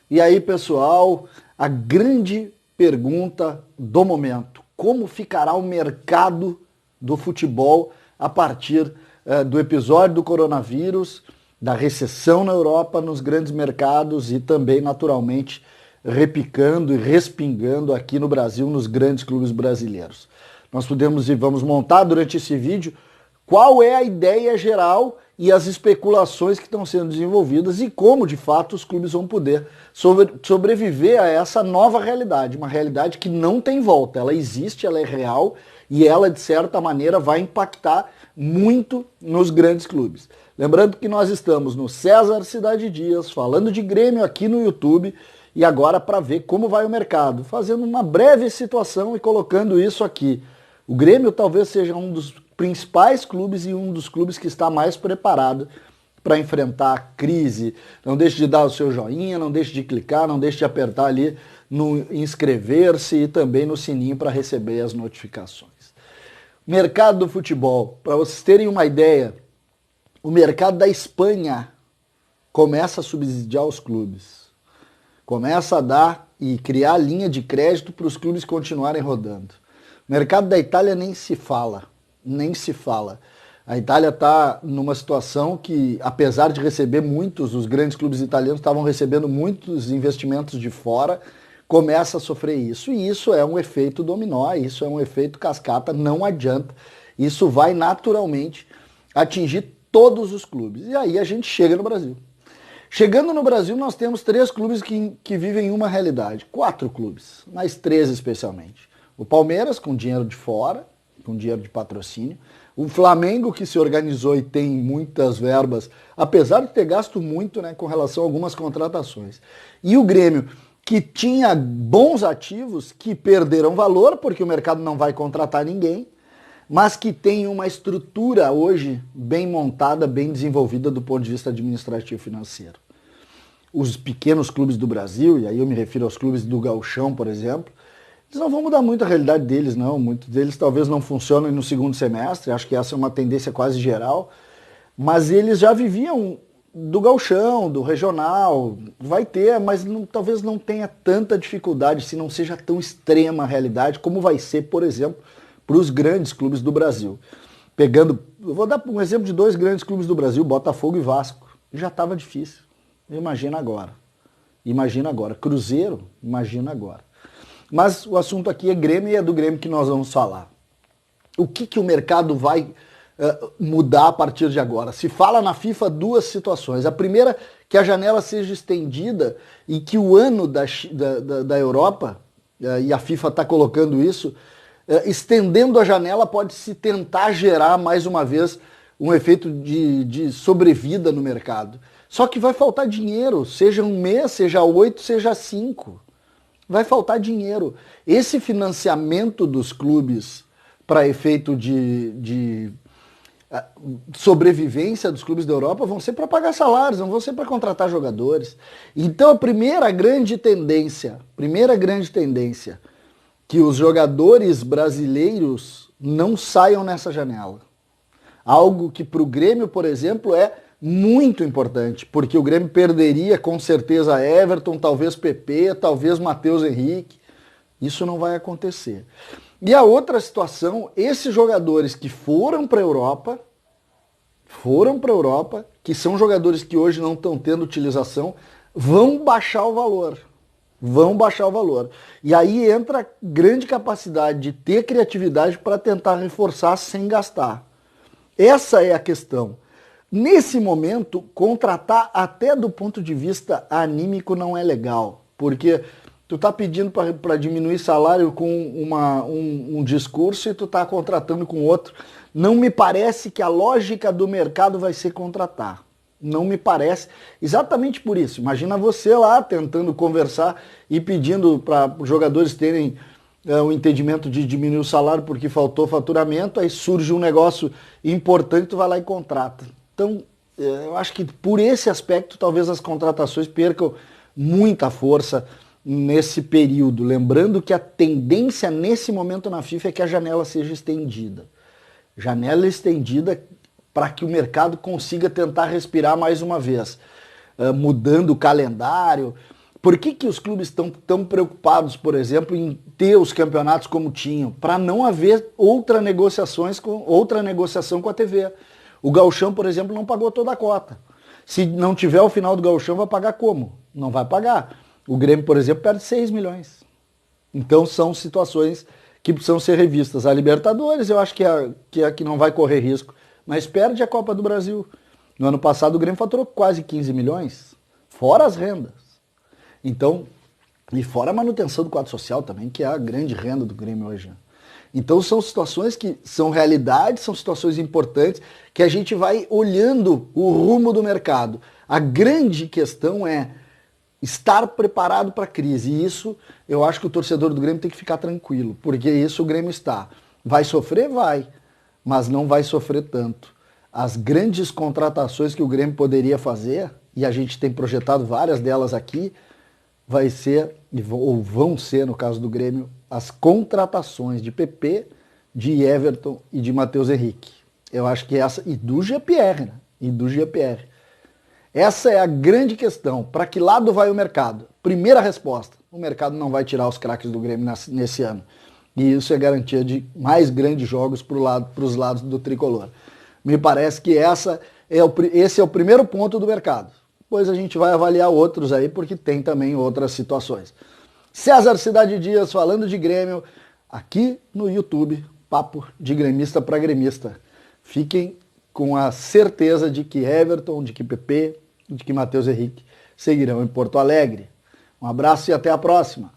E aí, pessoal, a grande pergunta do momento: como ficará o mercado do futebol a partir do episódio do coronavírus, da recessão na Europa, nos grandes mercados e também, naturalmente, repicando e respingando aqui no Brasil, nos grandes clubes brasileiros. Nós podemos e vamos montar durante esse vídeo qual é a ideia geral e as especulações que estão sendo desenvolvidas e como, de fato, os clubes vão poder sobreviver a essa nova realidade, uma realidade que não tem volta, ela existe, ela é real e ela, de certa maneira, vai impactar muito nos grandes clubes. Lembrando que nós estamos no César Cidade Dias, falando de Grêmio aqui no YouTube, e agora para ver como vai o mercado, fazendo uma breve situação e colocando isso aqui. O Grêmio talvez seja um dos principais clubes e um dos clubes que está mais preparado para enfrentar a crise. Não deixe de dar o seu joinha, não deixe de clicar, não deixe de apertar ali no inscrever-se e também no sininho para receber as notificações. Mercado do futebol, para vocês terem uma ideia, o mercado da Espanha começa a subsidiar os clubes. Começa a dar e criar linha de crédito para os clubes continuarem rodando. O mercado da Itália nem se fala, nem se fala. A Itália está numa situação que, apesar de receber muitos, os grandes clubes italianos estavam recebendo muitos investimentos de fora, começa a sofrer isso. E isso é um efeito dominó, isso é um efeito cascata, não adianta. Isso vai naturalmente atingir todos os clubes. E aí a gente chega no Brasil. Chegando no Brasil, nós temos 3 clubes que vivem uma realidade. 4 clubes, mas 3 especialmente. O Palmeiras, com dinheiro de fora, com dinheiro de patrocínio. O Flamengo, que se organizou e tem muitas verbas, apesar de ter gasto muito, né, com relação a algumas contratações. E o Grêmio, que tinha bons ativos que perderam valor, porque o mercado não vai contratar ninguém, mas que tem uma estrutura hoje bem montada, bem desenvolvida do ponto de vista administrativo e financeiro. Os pequenos clubes do Brasil, e aí eu me refiro aos clubes do Gauchão, por exemplo, eles não vão mudar muito a realidade deles, não. Muitos deles talvez não funcionem no segundo semestre, acho que essa é uma tendência quase geral, mas eles já viviam do gauchão, do regional, vai ter, mas talvez não tenha tanta dificuldade, se não seja tão extrema a realidade, como vai ser, por exemplo, para os grandes clubes do Brasil. Eu vou dar um exemplo de 2 grandes clubes do Brasil, Botafogo e Vasco. Já estava difícil, imagina agora. Imagina agora. Cruzeiro, imagina agora. Mas o assunto aqui é Grêmio e é do Grêmio que nós vamos falar. O que o mercado vai mudar a partir de agora? Se fala na FIFA 2 situações. A primeira, que a janela seja estendida e que o ano da Europa, e a FIFA está colocando isso, estendendo a janela pode-se tentar gerar mais uma vez um efeito de sobrevida no mercado. Só que vai faltar dinheiro, seja um mês, seja 8, seja 5. Vai faltar dinheiro. Esse financiamento dos clubes para efeito de sobrevivência dos clubes da Europa vão ser para pagar salários, não vão ser para contratar jogadores. Então a primeira grande tendência, que os jogadores brasileiros não saiam nessa janela. Algo que para o Grêmio, por exemplo, é muito importante, porque o Grêmio perderia com certeza Everton, talvez PP, talvez Matheus Henrique. Isso não vai acontecer. E a outra situação, esses jogadores que foram para a Europa, que são jogadores que hoje não estão tendo utilização, vão baixar o valor. E aí entra a grande capacidade de ter criatividade para tentar reforçar sem gastar. Essa é a questão. Nesse momento, contratar até do ponto de vista anímico não é legal, porque tu tá pedindo para diminuir salário com um discurso e tu tá contratando com outro. Não me parece que a lógica do mercado vai ser contratar. Não me parece. Exatamente por isso. Imagina você lá tentando conversar e pedindo para os jogadores terem o entendimento de diminuir o salário porque faltou faturamento, aí surge um negócio importante, tu vai lá e contrata. Então, eu acho que por esse aspecto, talvez as contratações percam muita força nesse período. Lembrando que a tendência nesse momento na FIFA é que a janela seja estendida. Janela estendida para que o mercado consiga tentar respirar mais uma vez, mudando o calendário. Por que os clubes estão tão preocupados, por exemplo, em ter os campeonatos como tinham? Para não haver outra negociação com a TV. O Gauchão, por exemplo, não pagou toda a cota. Se não tiver o final do Gauchão, vai pagar como? Não vai pagar. O Grêmio, por exemplo, perde 6 milhões. Então são situações que precisam ser revistas. A Libertadores, eu acho que é a que não vai correr risco, mas perde a Copa do Brasil. No ano passado o Grêmio faturou quase 15 milhões, fora as rendas. Então, e fora a manutenção do quadro social também, que é a grande renda do Grêmio hoje. Então são situações que são realidades, são situações importantes, que a gente vai olhando o rumo do mercado. A grande questão é estar preparado para a crise. E isso eu acho que o torcedor do Grêmio tem que ficar tranquilo, porque isso o Grêmio está. Vai sofrer? Vai, mas não vai sofrer tanto. As grandes contratações que o Grêmio poderia fazer, e a gente tem projetado várias delas aqui, vai ser, ou vão ser, no caso do Grêmio, as contratações de PP, de Everton e de Matheus Henrique. Eu acho que essa, e do GPR, né? E do GPR. Essa é a grande questão. Para que lado vai o mercado? Primeira resposta, o mercado não vai tirar os craques do Grêmio nesse ano. E isso é garantia de mais grandes jogos para os lados do tricolor. Me parece que esse é o primeiro ponto do mercado. Depois a gente vai avaliar outros aí, porque tem também outras situações. César Cidade Dias falando de Grêmio, aqui no YouTube, papo de gremista para gremista. Fiquem com a certeza de que Everton, de que PP, de que Matheus Henrique seguirão em Porto Alegre. Um abraço e até a próxima.